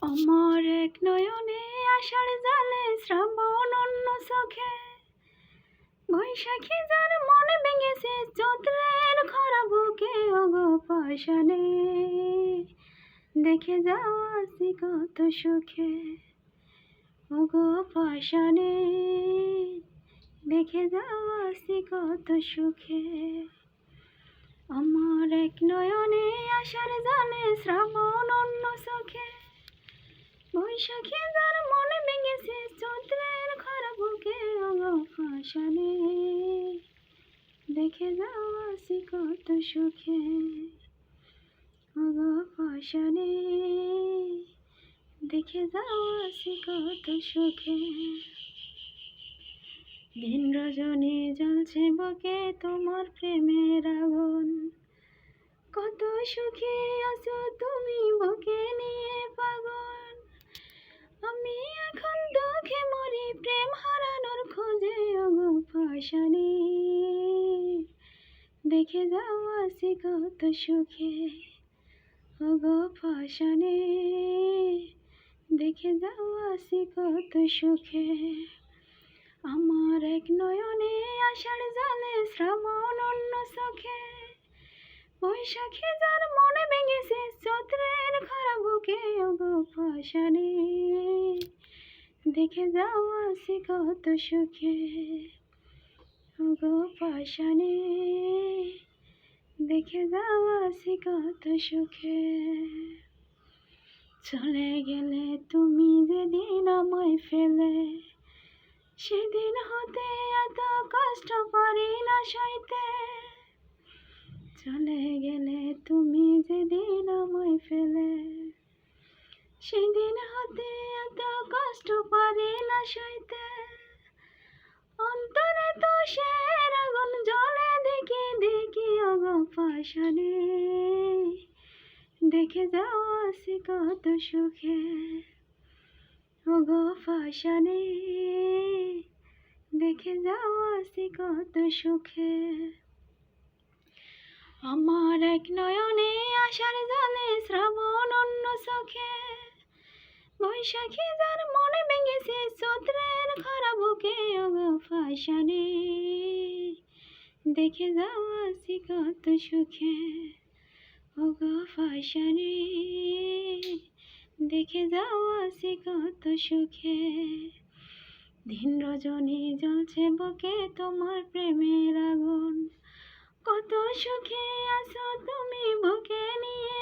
আমার এক নয়নে আষাঢ় জালে শ্রাবণ অন্য চোখে বৈশাখী যার মনে ভেঙেছে চৈত্রের খরা বুকে ওগো পাষাণে দেখে যাও আছি কত সুখে ওগো পাষাণে দেখে যাও আছি কত সুখে। আমার এক নয়নে আষাঢ় জালে শ্রাবণ অন্য চোখে বৈশাখী যার মনে ভেঙেছে চৈত্রের খরা বুকে ওগো পাষাণে দেখে যাও আছি কত সুখে ওগো পাষাণে দেখে যাও আছি কত সুখে। দিন রজনী জ্বলছে বুকে তোমার প্রেমের আগুন, কত সুখে আছো তুমি বুকে নিয়ে পাগল। আমি এখন দুঃখে মরি প্রেম হারানোর খোঁজে ওগো পাষাণে দেখে যাও আছি কত সুখে ওগো পাষাণে দেখে যাও আছি কত সুখে। আমার এক নয়নে আষাঢ় জালে শ্রাবণ অন্য চোখে বৈশাখী যার মনে ভেঙেছে চৈত্রের খরা বুকে ওগো পাষাণে দেখে যাও আছি কত সুখে ওগো পাষাণে দেখে যাও আছি কত সুখে। চলে গেলে তুমি যেদিন আমায় ফেলে সেদিন হতে এত কষ্ট পারি না সইতে। চলে গেলে তুমি যেদিন আমায় ফেলে সেদিন হতে এত কষ্ট পারি না সইতে। অন্তরে তো সের আগুন জ্বলে দেখি দেখি ওগো পাষাণে দেখে যাও আছি কত সুখে ওগো পাষাণে দেখে যাও আছি কত সুখে। আমার এক নয়নে আষাঢ় জালে শ্রাবণ অন্য চোখে বৈশাখী যার মনে ভেঙেছে চৈত্রের খরা বুকে ওগো পাষাণে দেখে যাও আছি কত সুখে ওগো পাষাণে দেখে যাও আছি কত সুখে। দিন রজনী জ্বলছে বুকে তোমার প্রেমের আগুন, কত সুখে আছো তুমি বুকে নিয়ে